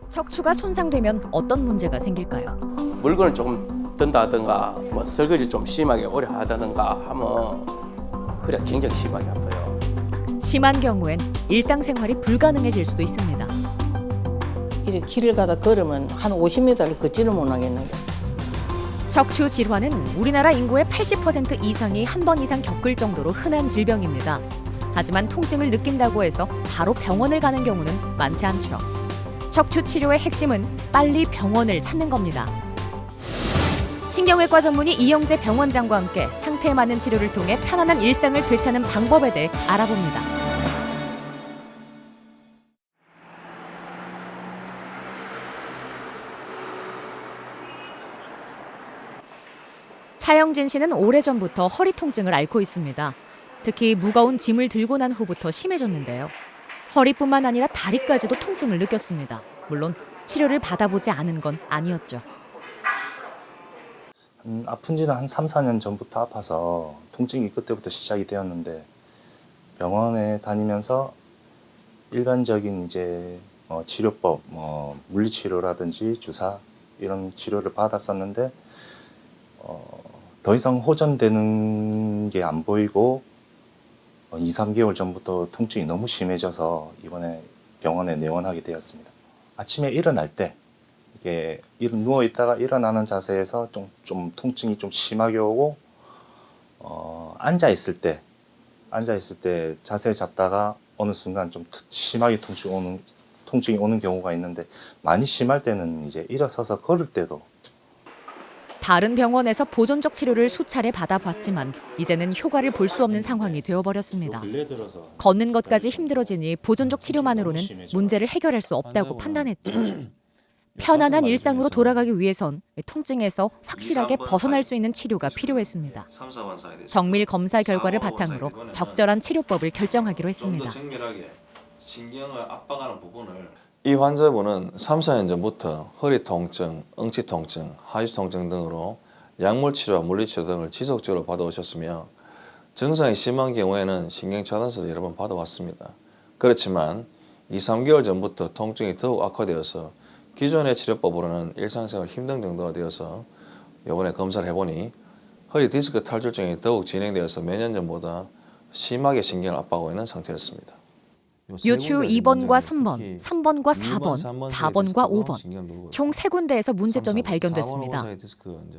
척추가 손상되면 어떤 문제가 생길까요? 물건을 조금 든다든가 뭐 설거지 좀 심하게 오래 하다든가 하면 그래 굉장히 심하게 아파요. 심한 경우엔 일상생활이 불가능해질 수도 있습니다. 이 길을 가다 걸으면 한 50m를 걷지를 못하겠는 거예요. 척추 질환은 우리나라 인구의 80% 이상이 한 번 이상 겪을 정도로 흔한 질병입니다. 하지만 통증을 느낀다고 해서 바로 병원을 가는 경우는 많지 않죠. 척추 치료의 핵심은 빨리 병원을 찾는 겁니다. 신경외과 전문의 이영재 병원장과 함께 상태에 맞는 치료를 통해 편안한 일상을 되찾는 방법에 대해 알아봅니다. 차영진 씨는 오래전부터 허리 통증을 앓고 있습니다. 특히 무거운 짐을 들고 난 후부터 심해졌는데요. 허리뿐만 아니라 다리까지도 통증을 느꼈습니다. 물론 치료를 받아보지 않은 건 아니었죠. 아픈 지는 한 3, 4년 전부터 아파서 통증이 그때부터 시작이 되었는데 병원에 다니면서 일반적인 이제 치료법, 물리치료라든지 주사 이런 치료를 받았었는데 더 이상 호전되는 게 안 보이고 2, 3개월 전부터 통증이 너무 심해져서 이번에 병원에 내원하게 되었습니다. 아침에 일어날 때 이게 누워 있다가 일어나는 자세에서 좀 통증이 좀 심하게 오고 앉아 있을 때 자세 잡다가 어느 순간 좀 심하게 통증이 오는 경우가 있는데 많이 심할 때는 이제 일어서서 걸을 때도 다른 병원에서 보존적 치료를 수차례 받아봤지만 이제는 효과를 볼 수 없는 상황이 되어버렸습니다. 걷는 것까지 힘들어지니 보존적 치료만으로는 문제를 해결할 수 없다고 판단했죠. 편안한 일상으로 돌아가기 위해선 통증에서 확실하게 벗어날 수 있는 치료가 필요했습니다. 정밀 검사 결과를 바탕으로 적절한 치료법을 결정하기로 했습니다. 신경을 압박하는 부분을 이 환자분은 3, 4년 전부터 허리 통증, 엉치 통증, 하지 통증 등으로 약물 치료와 물리치료 등을 지속적으로 받아오셨으며 증상이 심한 경우에는 신경 차단술을 여러 번 받아왔습니다. 그렇지만 2, 3개월 전부터 통증이 더욱 악화되어서 기존의 치료법으로는 일상생활 힘든 정도가 되어서 이번에 검사를 해보니 허리 디스크 탈출증이 더욱 진행되어서 몇 년 전보다 심하게 신경을 압박하고 있는 상태였습니다. 요추 2번과 3번, 3번과 4번, 4번과 5번 총 3군데에서 문제점이 발견됐습니다.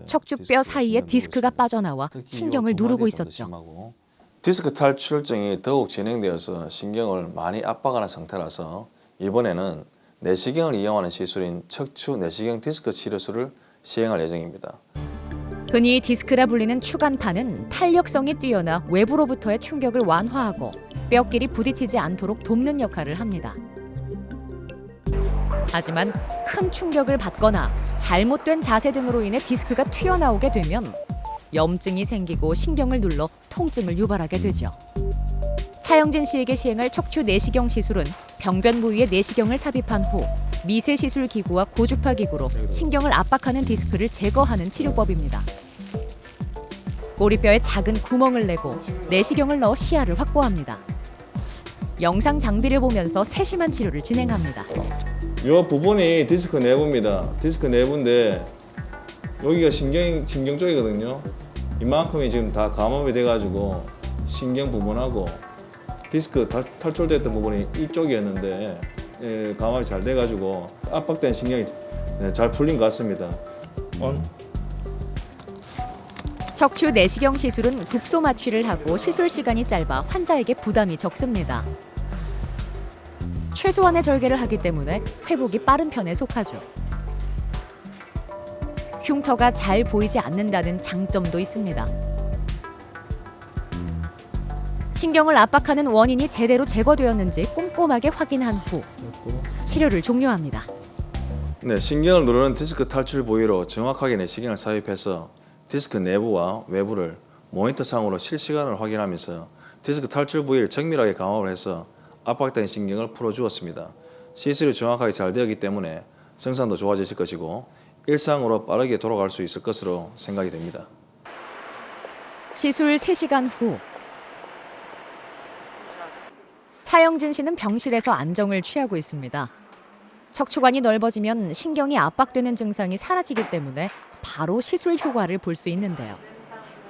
척추뼈 사이에 디스크가 빠져나와 신경을 누르고 있었죠. 디스크 탈출증이 더욱 진행되어서 신경을 많이 압박하는 상태라서 이번에는 내시경을 이용하는 시술인 척추 내시경 디스크 치료술을 시행할 예정입니다. 흔히 디스크라 불리는 추간판은 탄력성이 뛰어나 외부로부터의 충격을 완화하고 뼈끼리 부딪히지 않도록 돕는 역할을 합니다. 하지만 큰 충격을 받거나 잘못된 자세 등으로 인해 디스크가 튀어나오게 되면 염증이 생기고 신경을 눌러 통증을 유발하게 되죠. 차영진 씨에게 시행할 척추 내시경 시술은 병변 부위에 내시경을 삽입한 후 미세 시술 기구와 고주파 기구로 신경을 압박하는 디스크를 제거하는 치료법입니다. 꼬리뼈에 작은 구멍을 내고 내시경을 넣어 시야를 확보합니다. 영상 장비를 보면서 세심한 치료를 진행합니다. 이 부분이 디스크 내부입니다. 디스크 내부인데 여기가 신경 쪽이거든요. 이만큼이 지금 다 감압이 돼가지고 신경 부분하고 디스크 탈출됐던 부분이 이쪽이었는데 감압이 잘 돼가지고 압박된 신경이 잘 풀린 것 같습니다. 척추 내시경 시술은 국소 마취를 하고 시술 시간이 짧아 환자에게 부담이 적습니다. 최소한의 절개를 하기 때문에 회복이 빠른 편에 속하죠. 흉터가 잘 보이지 않는다는 장점도 있습니다. 신경을 압박하는 원인이 제대로 제거되었는지 꼼꼼하게 확인한 후 치료를 종료합니다. 네, 신경을 누르는 디스크 탈출 부위로 정확하게 내시경을 삽입해서 디스크 내부와 외부를 모니터상으로 실시간으로 확인하면서 디스크 탈출 부위를 정밀하게 감압을 해서 압박된 신경을 풀어주었습니다. 시술이 정확하게 잘 되었기 때문에 증상도 좋아지실 것이고 일상으로 빠르게 돌아갈 수 있을 것으로 생각이 됩니다. 시술 3시간 후 차영진 씨는 병실에서 안정을 취하고 있습니다. 척추관이 넓어지면 신경이 압박되는 증상이 사라지기 때문에 바로 시술 효과를 볼 수 있는데요.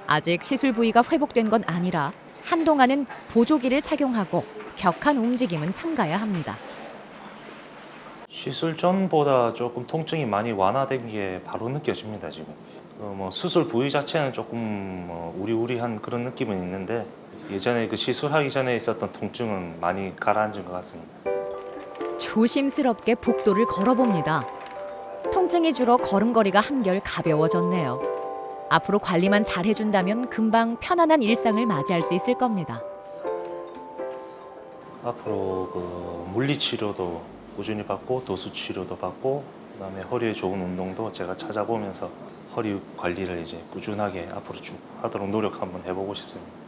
아직 시술 부위가 회복된 건 아니라 한동안은 보조기를 착용하고 격한 움직임은 삼가야 합니다. 시술 전보다 조금 통증이 많이 완화된 게 바로 느껴집니다, 지금. 수술 부위 자체는 조금 우리우리한 그런 느낌은 있는데 예전에 그 시술하기 전에 있었던 통증은 많이 가라앉은 것 같습니다. 조심스럽게 복도를 걸어봅니다. 통증이 줄어 걸음걸이가 한결 가벼워졌네요. 앞으로 관리만 잘 해준다면 금방 편안한 일상을 맞이할 수 있을 겁니다. 앞으로 그 물리치료도 꾸준히 받고 도수치료도 받고 그다음에 허리에 좋은 운동도 제가 찾아보면서 허리 관리를 이제 꾸준하게 앞으로 쭉 하도록 노력 한번 해보고 싶습니다.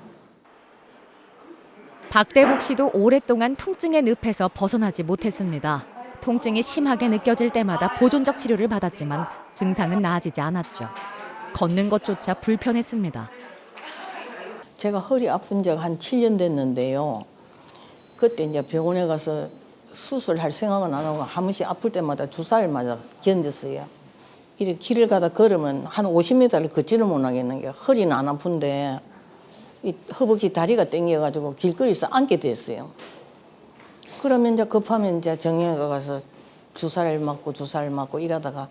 박대복 씨도 오랫동안 통증의 늪에서 벗어나지 못했습니다. 통증이 심하게 느껴질 때마다 보존적 치료를 받았지만 증상은 나아지지 않았죠. 걷는 것조차 불편했습니다. 제가 허리 아픈 지가 한 7년 됐는데요. 그때 이제 병원에 가서 수술할 생각은 안 하고 한 번씩 아플 때마다 주사를 맞아 견뎠어요. 이렇게 길을 가다 걸으면 한 50m를 걷지를 못하겠는 게 허리는 안 아픈데 이 허벅지 다리가 땡겨가지고 길거리에서 앉게 됐어요. 그러면 이제 급하면 이제 정형외과 가서 주사를 맞고 이러다가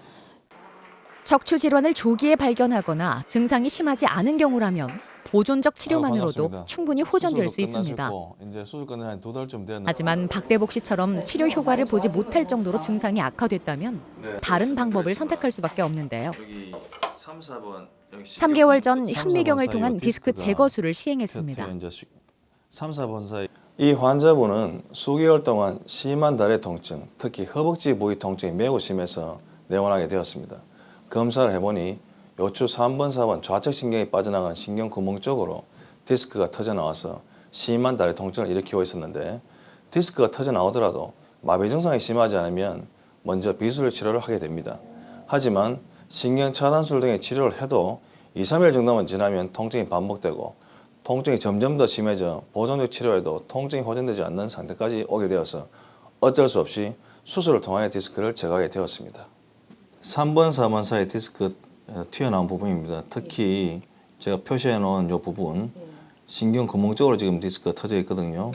척추 질환을 조기에 발견하거나 증상이 심하지 않은 경우라면 보존적 치료만으로도 반갑습니다. 충분히 호전될 수 수술도 있습니다. 끝나셨고, 이제 수술 끝난 한 2달쯤 됐는데 하지만 박대복 씨처럼 치료 효과를 보지 못할 정도로 증상이 악화됐다면 다른 방법을 선택할 수밖에 없는데요. 3개월 전 현미경을 통한 디스크 제거술을 시행했습니다. 3, 4번 사이 이 환자분은 수개월 동안 심한 다리 통증, 특히 허벅지 부위 통증이 매우 심해서 내원하게 되었습니다. 검사를 해보니 요추 3번, 4번 좌측 신경이 빠져나가는 신경 구멍 쪽으로 디스크가 터져나와서 심한 다리 통증을 일으키고 있었는데 디스크가 터져나오더라도 마비 증상이 심하지 않으면 먼저 비술 치료를 하게 됩니다. 하지만 신경 차단술 등의 치료를 해도 2, 3일 정도만 지나면 통증이 반복되고 통증이 점점 더 심해져 보존적 치료에도 통증이 호전되지 않는 상태까지 오게 되어서 어쩔 수 없이 수술을 통하여 디스크를 제거하게 되었습니다. 3번, 4번 사이 디스크 튀어나온 부분입니다. 특히 제가 표시해 놓은 이 부분 신경 구멍 쪽으로 지금 디스크가 터져 있거든요.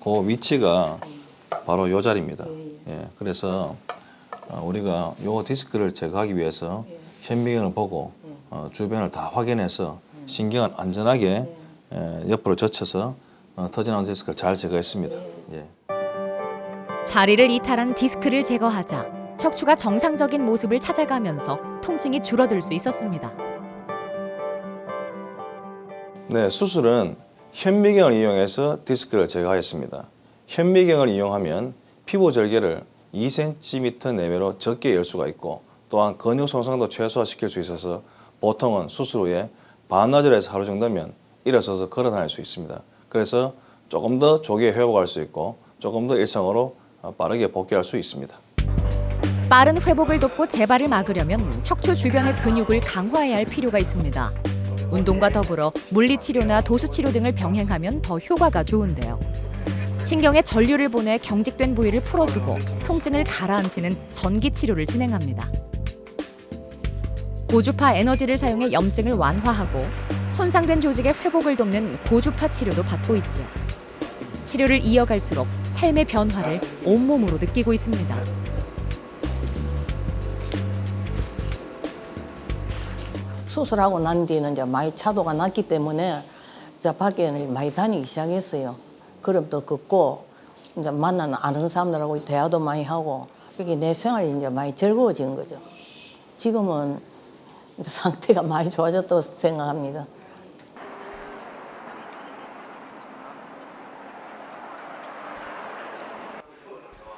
그 위치가 바로 이 자리입니다. 예, 그래서 우리가 이 디스크를 제거하기 위해서 현미경을 보고 주변을 다 확인해서 신경을 안전하게 옆으로 젖혀서 터져나온 디스크를 잘 제거했습니다. 예. 자리를 이탈한 디스크를 제거하자 척추가 정상적인 모습을 찾아가면서 통증이 줄어들 수 있었습니다. 네, 수술은 현미경을 이용해서 디스크를 제거하였습니다. 현미경을 이용하면 피부 절개를 2cm 내외로 적게 열 수가 있고 또한 근육 손상도 최소화시킬 수 있어서 보통은 수술 후에 반나절에서 하루 정도면 일어서서 걸어 다닐 수 있습니다. 그래서 조금 더 조기에 회복할 수 있고 조금 더 일상으로 빠르게 복귀할 수 있습니다. 빠른 회복을 돕고 재발을 막으려면 척추 주변의 근육을 강화해야 할 필요가 있습니다. 운동과 더불어 물리치료나 도수치료 등을 병행하면 더 효과가 좋은데요. 신경에 전류를 보내 경직된 부위를 풀어주고 통증을 가라앉히는 전기치료를 진행합니다. 고주파 에너지를 사용해 염증을 완화하고 손상된 조직의 회복을 돕는 고주파 치료도 받고 있죠. 치료를 이어갈수록 삶의 변화를 온몸으로 느끼고 있습니다. 수술하고 난 뒤는 이제 많이 차도가 났기 때문에 이제 밖에는 많이 다니기 시작했어요. 걸음도 걷고 이제 만나는 아는 사람들하고 대화도 많이 하고 이게 내 생활이 이제 많이 즐거워진 거죠. 지금은 이제 상태가 많이 좋아졌다고 생각합니다.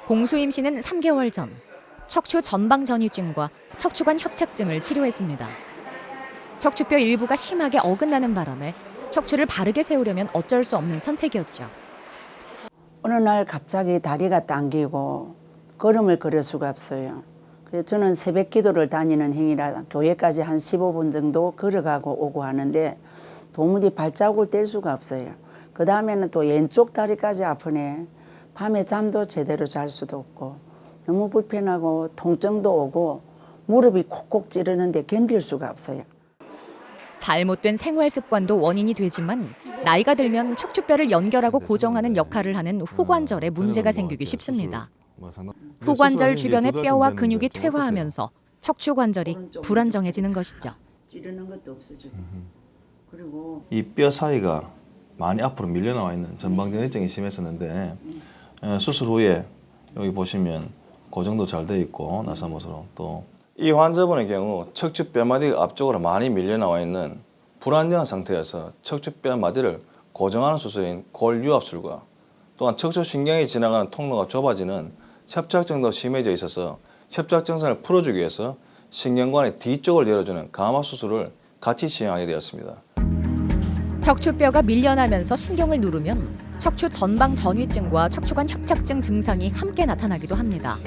공수임 씨는 3개월 전 척추 전방 전이증과 척추관 협착증을 치료했습니다. 척추뼈 일부가 심하게 어긋나는 바람에 척추를 바르게 세우려면 어쩔 수 없는 선택이었죠. 어느 날 갑자기 다리가 당기고 걸음을 걸을 수가 없어요. 그래서 저는 새벽 기도를 다니는 행위라 교회까지 한 15분 정도 걸어가고 오고 하는데 도무지 발자국을 뗄 수가 없어요. 그 다음에는 또 왼쪽 다리까지 아프네. 밤에 잠도 제대로 잘 수도 없고 너무 불편하고 통증도 오고 무릎이 콕콕 찌르는데 견딜 수가 없어요. 잘못된 생활 습관도 원인이 되지만 나이가 들면 척추뼈를 연결하고 고정하는 역할을 하는 후관절에 문제가 생기기 쉽습니다. 후관절 주변의 뼈와 근육이 퇴화하면서 척추 관절이 불안정해지는 것이죠. 찌르는 것도 없어지고. 그리고 이 뼈 사이가 많이 앞으로 밀려 나와 있는 전방전이증이 심했었는데 수술 후에 여기 보시면 고정도 잘 돼 있고 나사못으로 또 이 환자분의 경우 척추 뼈마디가 앞쪽으로 많이 밀려 나와 있는 불안정한 상태여서 척추 뼈마디를 고정하는 수술인 골유압술과 또한 척추 신경이 지나가는 통로가 좁아지는 협착증도 심해져 있어서 협착증선을 풀어주기 위해서 신경관의 뒤쪽을 열어주는 감압 수술을 같이 시행하게 되었습니다. 척추뼈가 밀려나면서 신경을 누르면 척추 전방 전위증과 척추관 협착증 증상이 함께 나타나기도 합니다.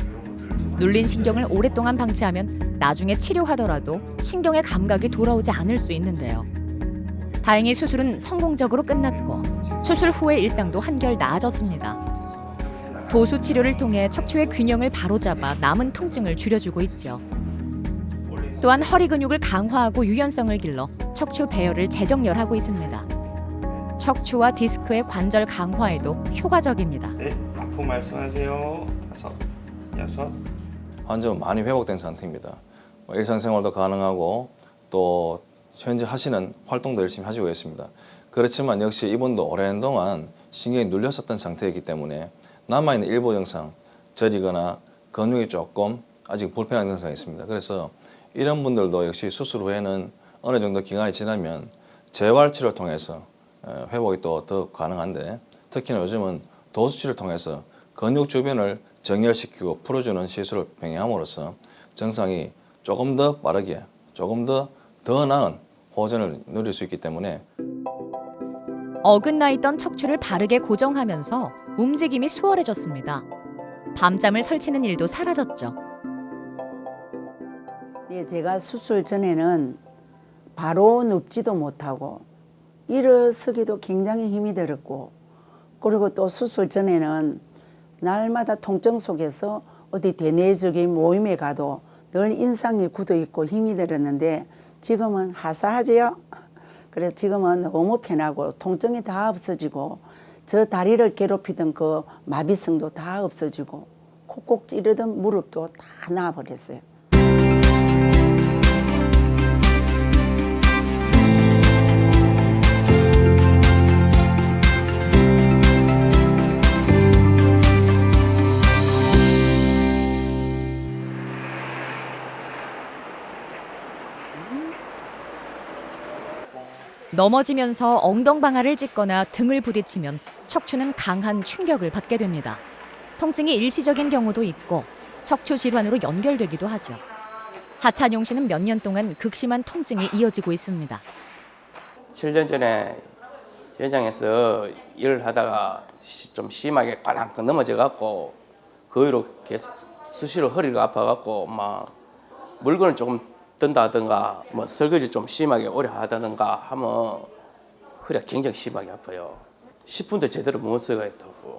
눌린 신경을 오랫동안 방치하면 나중에 치료하더라도 신경의 감각이 돌아오지 않을 수 있는데요. 다행히 수술은 성공적으로 끝났고 수술 후의 일상도 한결 나아졌습니다. 도수 치료를 통해 척추의 균형을 바로잡아 남은 통증을 줄여주고 있죠. 또한 허리 근육을 강화하고 유연성을 길러 척추 배열을 재정렬하고 있습니다. 척추와 디스크의 관절 강화에도 효과적입니다. 네, 아픔 말씀하세요. 5, 6. 환자는 많이 회복된 상태입니다. 일상생활도 가능하고 또 현재 하시는 활동도 열심히 하시고 있습니다. 그렇지만 역시 이분도 오랜 동안 신경이 눌렸었던 상태이기 때문에 남아있는 일부 증상, 저리거나 근육이 조금 아직 불편한 증상이 있습니다. 그래서 이런 분들도 역시 수술 후에는 어느 정도 기간이 지나면 재활치료를 통해서 회복이 또 더 가능한데 특히나 요즘은 도수치를 통해서 근육 주변을 정렬시키고 풀어주는 시술을 병행함으로써 증상이 조금 더 빠르게 조금 더 나은 호전을 누릴 수 있기 때문에 어긋나 있던 척추를 바르게 고정하면서 움직임이 수월해졌습니다. 밤잠을 설치는 일도 사라졌죠. 네, 제가 수술 전에는 바로 눕지도 못하고 일어서기도 굉장히 힘이 들었고 그리고 또 수술 전에는 날마다 통증 속에서 어디 대내적인 모임에 가도 늘 인상이 굳어 있고 힘이 들었는데 지금은 하사하지요. 그래서 지금은 너무 편하고 통증이 다 없어지고 저 다리를 괴롭히던 그 마비성도 다 없어지고 콕콕 찌르던 무릎도 다 나아버렸어요. 넘어지면서 엉덩방아를 찢거나 등을 부딪히면 척추는 강한 충격을 받게 됩니다. 통증이 일시적인 경우도 있고 척추 질환으로 연결되기도 하죠. 하찬용 씨는 몇 년 동안 극심한 통증이 이어지고 있습니다. 7년 전에 현장에서 일을 하다가 좀 심하게 깔랑떡 넘어져갖고 그 이후로 계속 수시로 허리가 아파갖고 막 물건을 조금 든다든가 뭐 설거지 좀 심하게 오래 하다든가 하면 허리가 굉장히 심하게 아파요. 10분도 제대로 못 쓰겠다고.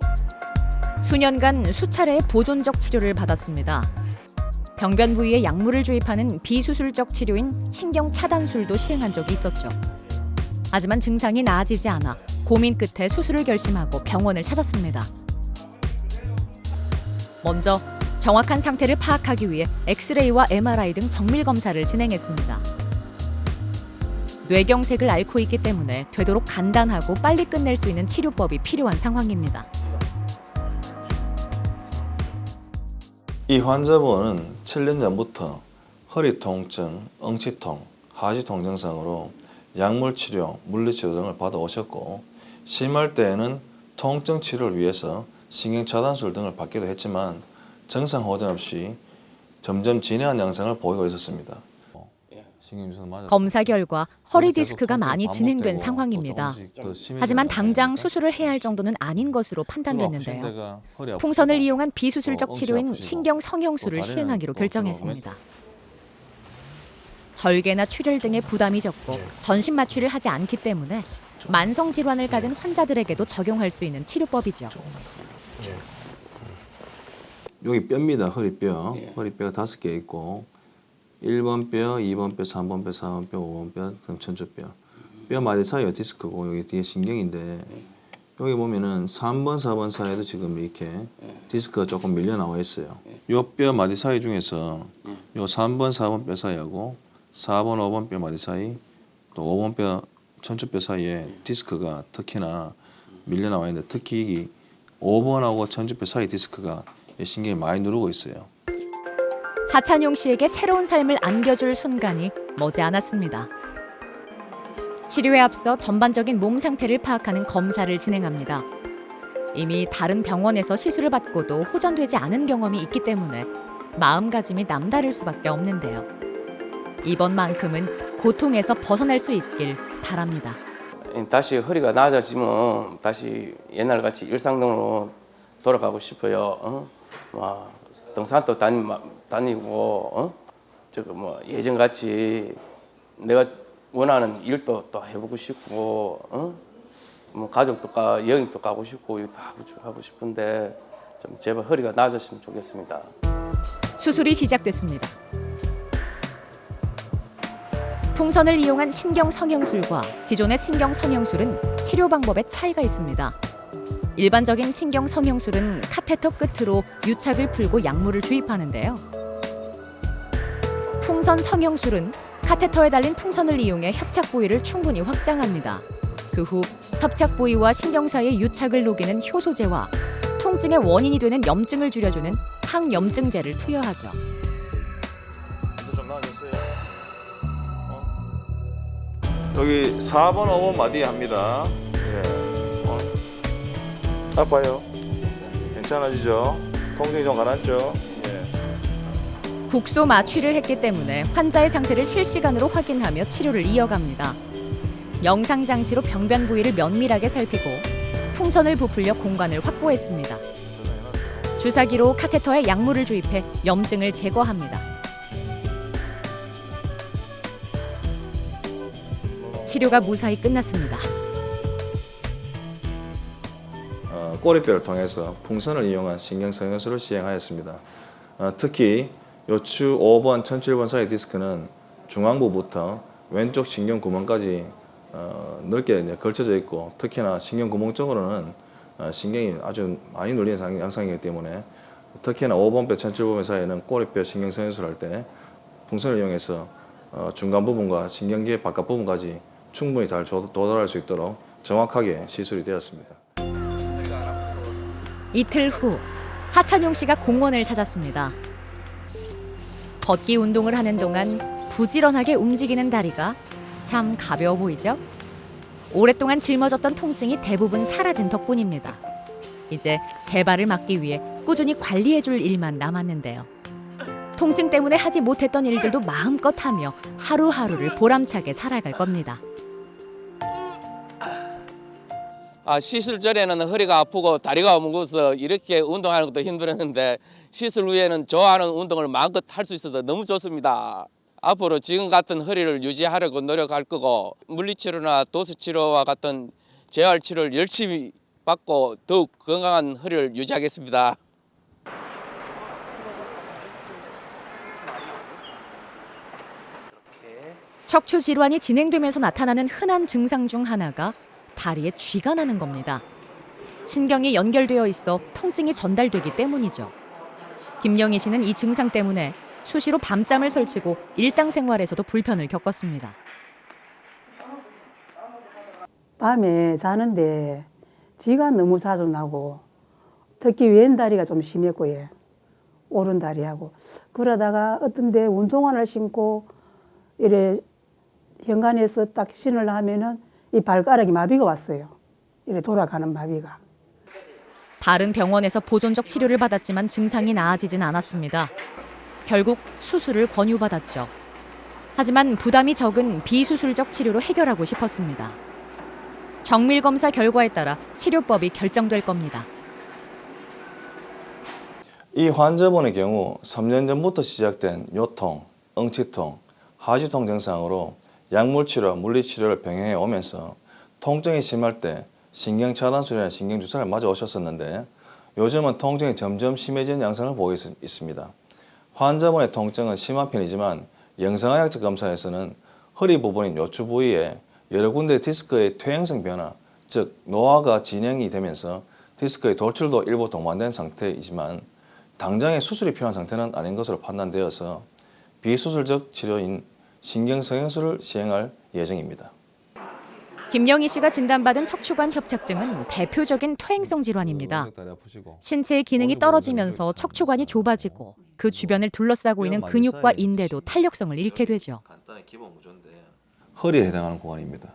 수년간 수차례의 보존적 치료를 받았습니다. 병변 부위에 약물을 주입하는 비수술적 치료인 신경 차단술도 시행한 적이 있었죠. 하지만 증상이 나아지지 않아 고민 끝에 수술을 결심하고 병원을 찾았습니다. 먼저 정확한 상태를 파악하기 위해 엑스레이와 MRI 등 정밀 검사를 진행했습니다. 뇌경색을 앓고 있기 때문에 되도록 간단하고 빨리 끝낼 수 있는 치료법이 필요한 상황입니다. 이 환자분은 7년 전부터 허리 통증, 엉치통, 하지통 증상으로 약물 치료, 물리치료 등을 받아오셨고 심할 때에는 통증 치료를 위해서 신경 차단술 등을 받기도 했지만 증상 호전 없이 점점 진행한 양상을 보이고 있었습니다. 검사 결과 허리 디스크가 많이 진행된 상황입니다. 하지만 당장 수술을 해야 할 정도는 아닌 것으로 판단됐는데요. 풍선을 이용한 비수술적 치료인 신경 성형술을 시행하기로 결정했습니다. 절개나 출혈 등의 부담이 적고 전신 마취를 하지 않기 때문에 만성 질환을 가진 환자들에게도 적용할 수 있는 치료법이죠. 여기 뼈입니다. 허리뼈. 예. 허리뼈가 5개 있고 1번 뼈, 2번 뼈, 3번 뼈, 4번 뼈, 5번 뼈, 그다음 천조뼈. 뼈 마디 사이가 디스크고 여기 뒤에 신경인데 여기 보면은 3번, 4번 사이에도 지금 이렇게 디스크가 조금 밀려 나와 있어요. 요 뼈 마디 사이 중에서 요 3번, 4번 뼈 사이하고 4번, 5번 뼈 마디 사이 또 5번 뼈, 천조뼈 사이에 디스크가 특히나 밀려 나와 있는데 특히 이 5번하고 천조뼈 사이 디스크가 이 신경이 많이 누르고 있어요. 하찬용 씨에게 새로운 삶을 안겨줄 순간이 머지 않았습니다. 치료에 앞서 전반적인 몸 상태를 파악하는 검사를 진행합니다. 이미 다른 병원에서 시술을 받고도 호전되지 않은 경험이 있기 때문에 마음가짐이 남다를 수밖에 없는데요. 이번만큼은 고통에서 벗어날 수 있길 바랍니다. 다시 허리가 나아지면 다시 옛날같이 일상으로 돌아가고 싶어요. 등산도 다니고 저거 뭐 예전같이 내가 원하는 일도 또 해보고 싶고 뭐 가족도 여행도 가고 싶고 다 하고 싶은데 좀 제발 허리가 나아졌으면 좋겠습니다. 수술이 시작됐습니다. 풍선을 이용한 신경 성형술과 기존의 신경 성형술은 치료 방법에 차이가 있습니다. 일반적인 신경 성형술은 카테터 끝으로 유착을 풀고 약물을 주입하는데요. 풍선 성형술은 카테터에 달린 풍선을 이용해 협착 부위를 충분히 확장합니다. 그 후 협착 부위와 신경 사이의 유착을 녹이는 효소제와 통증의 원인이 되는 염증을 줄여주는 항염증제를 투여하죠. 좀 나아졌어요. 여기 4번, 5번 마디 합니다. 예. 아파요. 괜찮아지죠? 통증이 좀 가라앉죠? 예. 국소 마취를 했기 때문에 환자의 상태를 실시간으로 확인하며 치료를 이어갑니다. 영상 장치로 병변 부위를 면밀하게 살피고 풍선을 부풀려 공간을 확보했습니다. 주사기로 카테터에 약물을 주입해 염증을 제거합니다. 치료가 무사히 끝났습니다. 꼬리뼈를 통해서 풍선을 이용한 신경성형술을 시행하였습니다. 특히 요추 5번, 1007번 사이 디스크는 중앙부부터 왼쪽 신경구멍까지 넓게 걸쳐져 있고 특히나 신경구멍 쪽으로는 신경이 아주 많이 눌리는 양상이기 때문에 특히나 5번뼈, 1007번 사이에는 꼬리뼈 신경성형술을 할 때 풍선을 이용해서 중간 부분과 신경계 바깥 부분까지 충분히 잘 도달할 수 있도록 정확하게 시술이 되었습니다. 이틀 후 하찬용 씨가 공원을 찾았습니다. 걷기 운동을 하는 동안 부지런하게 움직이는 다리가 참 가벼워 보이죠? 오랫동안 짊어졌던 통증이 대부분 사라진 덕분입니다. 이제 재발을 막기 위해 꾸준히 관리해줄 일만 남았는데요. 통증 때문에 하지 못했던 일들도 마음껏 하며 하루하루를 보람차게 살아갈 겁니다. 시술 전에는 허리가 아프고 다리가 무거워서 이렇게 운동하는 것도 힘들었는데 시술 후에는 좋아하는 운동을 마음껏 할 수 있어서 너무 좋습니다. 앞으로 지금 같은 허리를 유지하려고 노력할 거고 물리치료나 도수치료와 같은 재활치료를 열심히 받고 더욱 건강한 허리를 유지하겠습니다. 척추 질환이 진행되면서 나타나는 흔한 증상 중 하나가 다리에 쥐가 나는 겁니다. 신경이 연결되어 있어 통증이 전달되기 때문이죠. 김영희 씨는 이 증상 때문에 수시로 밤잠을 설치고 일상생활에서도 불편을 겪었습니다. 밤에 자는데 쥐가 너무 자주 나고 특히 왼다리가 좀 심했고 오른다리하고 그러다가 어떤 데 운동화를 신고 이래 현관에서 딱 신을 하면은 이 발가락이 마비가 왔어요. 이래 돌아가는 마비가. 다른 병원에서 보존적 치료를 받았지만 증상이 나아지진 않았습니다. 결국 수술을 권유받았죠. 하지만 부담이 적은 비수술적 치료로 해결하고 싶었습니다. 정밀검사 결과에 따라 치료법이 결정될 겁니다. 이 환자분의 경우 3년 전부터 시작된 요통, 응치통, 하지통 증상으로 약물치료와 물리치료를 병행해 오면서 통증이 심할 때 신경차단술이나 신경주사를 맞아 오셨었는데 요즘은 통증이 점점 심해지는 양상을 보이고 있습니다. 환자분의 통증은 심한 편이지만 영상의학적 검사에서는 허리 부분인 요추 부위에 여러 군데 디스크의 퇴행성 변화, 즉 노화가 진행이 되면서 디스크의 돌출도 일부 동반된 상태이지만 당장의 수술이 필요한 상태는 아닌 것으로 판단되어서 비수술적 치료인 신경성형술을 시행할 예정입니다. 김영희 씨가 진단받은 척추관 협착증은 대표적인 퇴행성 질환입니다. 신체의 기능이 떨어지면서 척추관이 좁아지고 그 주변을 둘러싸고 있는 근육과 인대도 탄력성을 잃게 되죠. 허리에 해당하는 구간입니다.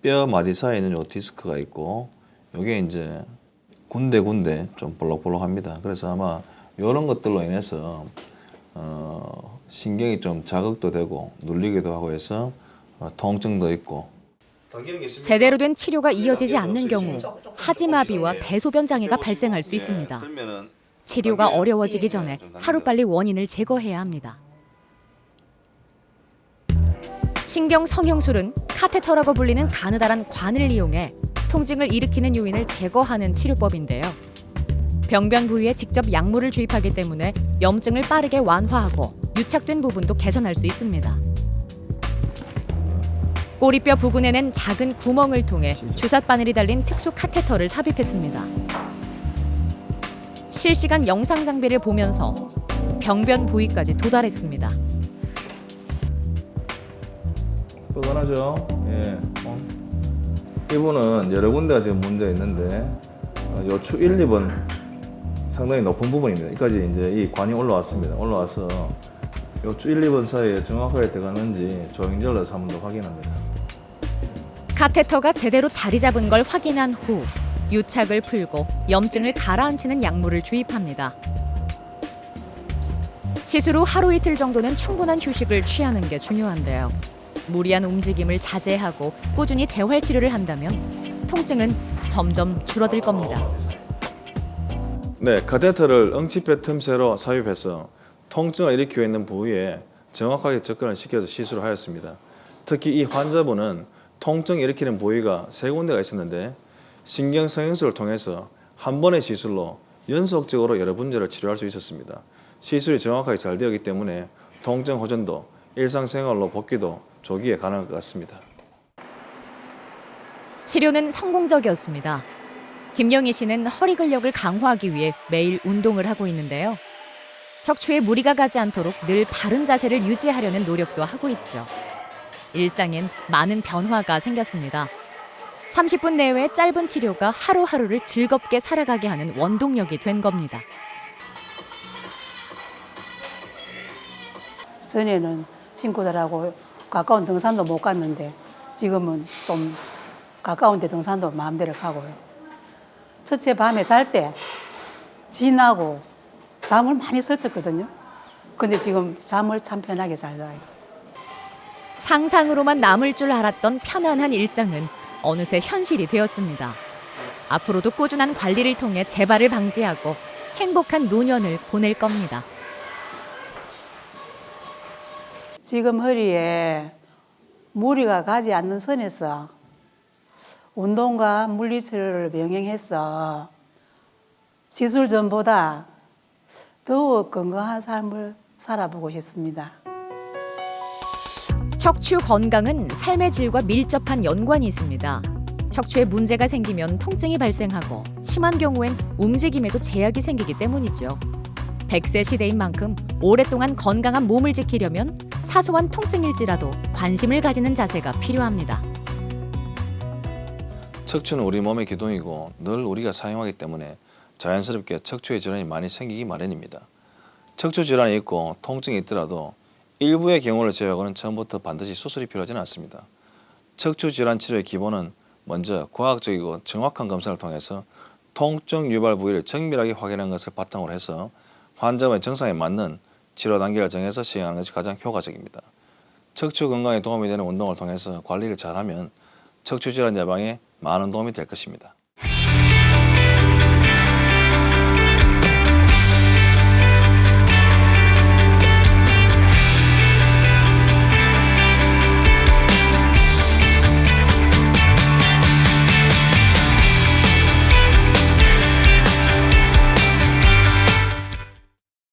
뼈 마디 사이에 있는 요 디스크가 있고 이게 이제 군데군데 좀 볼록볼록합니다. 그래서 아마 이런 것들로 인해서 신경이 좀 자극도 되고 눌리기도 하고 해서 통증도 있고. 제대로 된 치료가 이어지지 않는 경우 하지마비와 대소변 장애가 발생할 수 있습니다. 치료가 어려워지기 전에 하루빨리 원인을 제거해야 합니다. 신경 성형술은 카테터라고 불리는 가느다란 관을 이용해 통증을 일으키는 요인을 제거하는 치료법인데요. 병변 부위에 직접 약물을 주입하기 때문에 염증을 빠르게 완화하고 유착된 부분도 개선할 수 있습니다. 꼬리뼈 부근에는 작은 구멍을 통해 주삿바늘이 달린 특수 카테터를 삽입했습니다. 실시간 영상 장비를 보면서 병변 부위까지 도달했습니다. 뻔하죠. 예. 이분은 여러 군데가 지금 문제가 있는데 요추 1, 2번 상당히 높은 부분입니다. 여기까지 이제 이 관이 올라왔습니다. 올라와서 요추 1, 2번 사이에 정확하게 들어가는지 조영절을 해서 한 번 더 확인합니다. 카테터가 제대로 자리 잡은 걸 확인한 후 유착을 풀고 염증을 가라앉히는 약물을 주입합니다. 시술 후 하루 이틀 정도는 충분한 휴식을 취하는 게 중요한데요. 무리한 움직임을 자제하고 꾸준히 재활 치료를 한다면 통증은 점점 줄어들 겁니다. 네, 카테터를 응치뼈 틈새로 삽입해서 통증을 일으키고 있는 부위에 정확하게 접근을 시켜서 시술을 하였습니다. 특히 이 환자분은 통증을 일으키는 부위가 3군데가 있었는데 신경성형술을 통해서 한 번의 시술로 연속적으로 여러 분야를 치료할 수 있었습니다. 시술이 정확하게 잘 되었기 때문에 통증 호전도 일상생활로 복귀도 조기에 가능할 것 같습니다. 치료는 성공적이었습니다. 김영희 씨는 허리 근력을 강화하기 위해 매일 운동을 하고 있는데요. 척추에 무리가 가지 않도록 늘 바른 자세를 유지하려는 노력도 하고 있죠. 일상엔 많은 변화가 생겼습니다. 30분 내외의 짧은 치료가 하루하루를 즐겁게 살아가게 하는 원동력이 된 겁니다. 전에는 친구들하고 가까운 등산도 못 갔는데 지금은 좀 가까운 데 등산도 마음대로 가고요. 첫째 밤에 잘 때 지나고 잠을 많이 설쳤거든요. 근데 지금 잠을 참 편하게 잘 자요. 상상으로만 남을 줄 알았던 편안한 일상은 어느새 현실이 되었습니다. 앞으로도 꾸준한 관리를 통해 재발을 방지하고 행복한 노년을 보낼 겁니다. 지금 허리에 무리가 가지 않는 선에서 운동과 물리치료를 병행해서 시술 전보다 더욱 건강한 삶을 살아보고 싶습니다. 척추 건강은 삶의 질과 밀접한 연관이 있습니다. 척추에 문제가 생기면 통증이 발생하고 심한 경우엔 움직임에도 제약이 생기기 때문이죠. 100세 시대인 만큼 오랫동안 건강한 몸을 지키려면 사소한 통증일지라도 관심을 가지는 자세가 필요합니다. 척추는 우리 몸의 기둥이고 늘 우리가 사용하기 때문에 자연스럽게 척추의 질환이 많이 생기기 마련입니다. 척추 질환이 있고 통증이 있더라도 일부의 경우를 제외하고는 처음부터 반드시 수술이 필요하지는 않습니다. 척추 질환 치료의 기본은 먼저 과학적이고 정확한 검사를 통해서 통증 유발 부위를 정밀하게 확인한 것을 바탕으로 해서 환자의 증상에 맞는 치료 단계를 정해서 시행하는 것이 가장 효과적입니다. 척추 건강에 도움이 되는 운동을 통해서 관리를 잘하면 척추 질환 예방에 많은 도움이 될 것입니다.